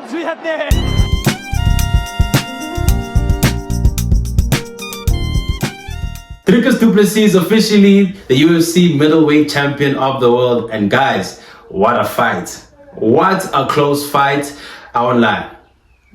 Dricus Du Plessis is officially the UFC middleweight champion of the world. And guys, what a fight. What a close fight. I won't lie.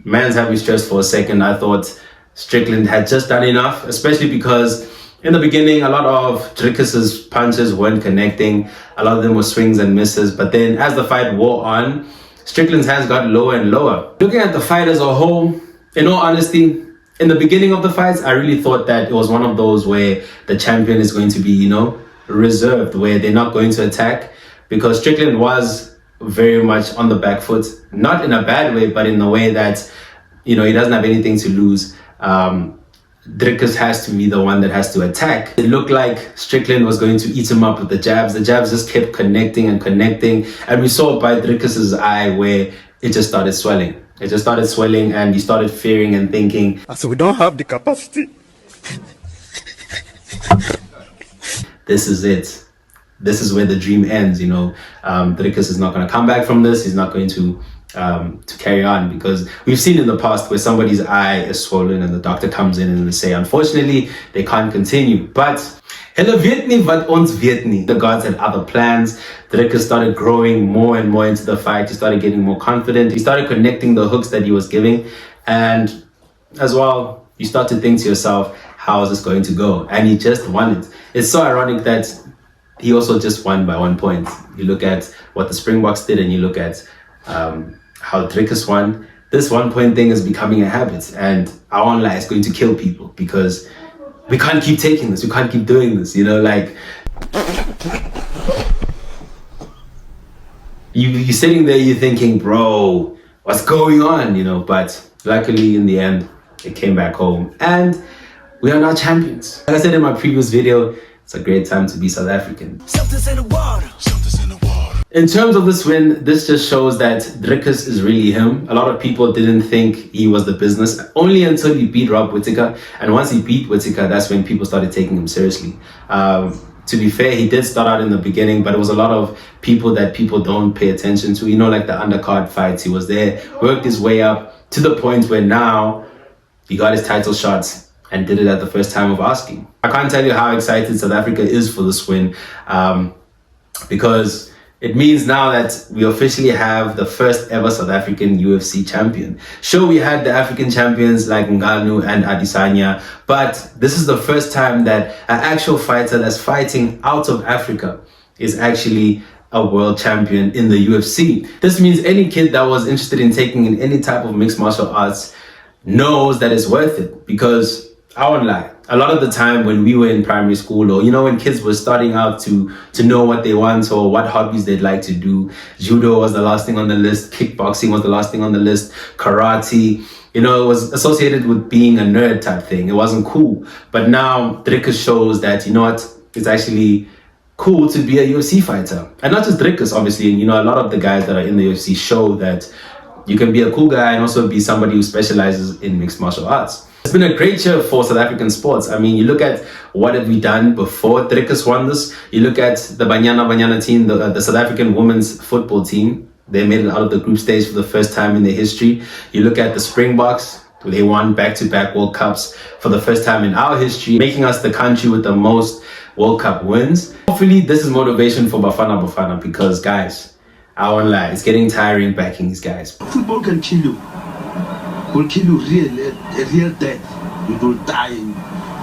Man's had me stressed for a second. I thought Strickland had just done enough, especially because in the beginning, a lot of Dricus's punches weren't connecting. A lot of them were swings and misses. But then as the fight wore on, Strickland's hands got lower and lower. Looking at the fight as a whole, in all honesty, in the beginning of the fights, I really thought that it was one of those where the champion is going to be, reserved, where they're not going to attack, because Strickland was very much on the back foot, not in a bad way, but in the way that, he doesn't have anything to lose. Dricus has to be the one that has to attack. It looked like Strickland was going to eat him up with the jabs. The jabs just kept connecting and connecting. And we saw by Dricus's eye where it just started swelling. It just started swelling and he started fearing and thinking, so we don't have the capacity. This is it. This is where the dream ends, Dricus is not going to come back from this. He's not going to carry on, because we've seen in the past where somebody's eye is swollen and the doctor comes in and they say, unfortunately, they can't continue. But Hulle weet nie wat ons weet nie. The gods had other plans. Dricus started growing more and more into the fight. He started getting more confident. He started connecting the hooks that he was giving. And as well, you start to think to yourself, how is this going to go? And he just won it. It's so ironic that he also just won by 1 point. You look at what the Springboks did and you look at how Dricus won. This 1 point thing is becoming a habit, and I won't lie, it's going to kill people, because we can't keep taking this. We can't keep doing this. You're sitting there, you're thinking, bro, what's going on? But luckily in the end, it came back home and we are now champions. Like I said in my previous video, it's a great time to be South African. Something's in the water. Something's in the water. In terms of this win, this just shows that Dricus is really him. A lot of people didn't think he was the business, only until he beat Rob Whittaker. And once he beat Whittaker, that's when people started taking him seriously. To be fair, he did start out in the beginning, but it was a lot of people that people don't pay attention to. Like the undercard fights, he was there, worked his way up to the point where now he got his title shots and did it at the first time of asking. I can't tell you how excited South Africa is for this win, because it means now that we officially have the first ever South African UFC champion. Sure, we had the African champions like Ngannou and Adesanya, but this is the first time that an actual fighter that's fighting out of Africa is actually a world champion in the UFC. This means any kid that was interested in taking in any type of mixed martial arts knows that it's worth it, because I won't lie, a lot of the time when we were in primary school, or when kids were starting out to know what they want or what hobbies they'd like to do, judo was the last thing on the list, kickboxing was the last thing on the list, karate, it was associated with being a nerd type thing. It wasn't cool. But now Dricus shows that, it's actually cool to be a UFC fighter. And not just Dricus, obviously, a lot of the guys that are in the UFC show that you can be a cool guy and also be somebody who specializes in mixed martial arts. It's been a great year for South African sports. I mean, you look at what have we done before Dricus won this. You look at the Banyana team, the South African women's football team. They made it out of the group stage for the first time in their history. You look at the Springboks. They won back-to-back World Cups for the first time in our history, making us the country with the most World Cup wins. Hopefully, this is motivation for Bafana, because, guys, I won't lie, it's getting tiring backing these guys. Football can kill you. Will kill you a real death. You will die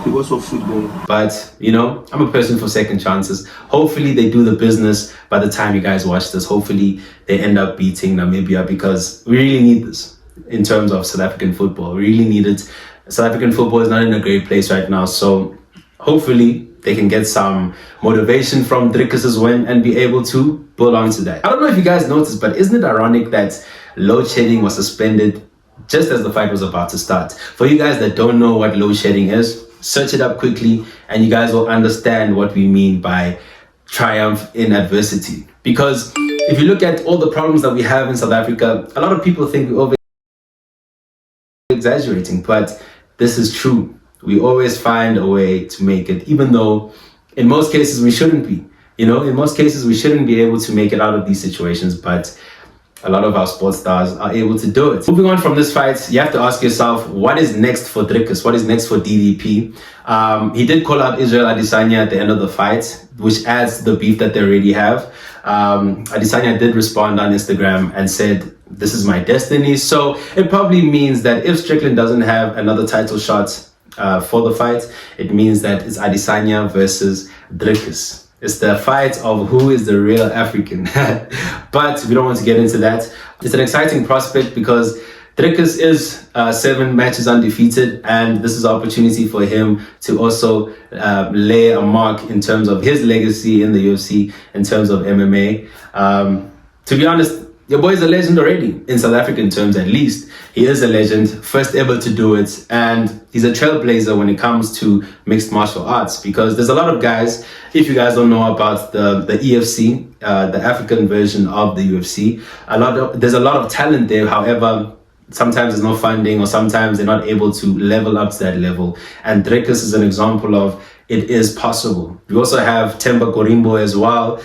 because of football. But, I'm a person for second chances. Hopefully they do the business by the time you guys watch this. Hopefully they end up beating Namibia, because we really need this in terms of South African football. We really need it. South African football is not in a great place right now. So hopefully they can get some motivation from Dricus's win and be able to build on to that. I don't know if you guys noticed, but isn't it ironic that load shedding was suspended just as the fight was about to start? For you guys that don't know what load shedding is, search it up quickly and you guys will understand what we mean by triumph in adversity. Because if you look at all the problems that we have in South Africa, a lot of people think we're over exaggerating, but this is true. We always find a way to make it, even though in most cases we shouldn't be. In most cases we shouldn't be able to make it out of these situations, but a lot of our sports stars are able to do it. Moving on from this fight, you have to ask yourself, what is next for Dricus? What is next for DDP? He did call out Israel Adesanya at the end of the fight, which adds to the beef that they already have. Adesanya did respond on Instagram and said, "This is my destiny." So it probably means that if Strickland doesn't have another title shot for the fight, it means that it's Adesanya versus Dricus. It's the fight of who is the real African. But we don't want to get into that. It's an exciting prospect because Dricus is 7 matches undefeated, and this is an opportunity for him to also lay a mark in terms of his legacy in the UFC, in terms of MMA. To be honest, your boy is a legend already, in South African terms at least. He is a legend, first ever to do it, and he's a trailblazer when it comes to mixed martial arts, because there's a lot of guys, if you guys don't know about the EFC, the African version of the UFC, there's a lot of talent there. However, sometimes there's no funding, or sometimes they're not able to level up to that level. And Dricus is an example of it is possible. We also have Temba Gorimbo as well,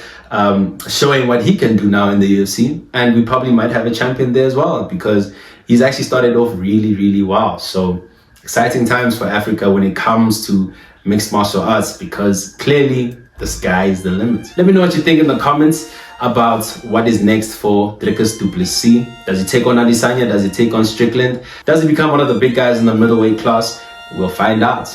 showing what he can do now in the UFC. And we probably might have a champion there as well, because he's actually started off really, really well. So exciting times for Africa when it comes to mixed martial arts, because clearly the sky is the limit. Let me know what you think in the comments about what is next for Dricus Du Plessis. Does he take on Adesanya? Does he take on Strickland? Does he become one of the big guys in the middleweight class? We'll find out.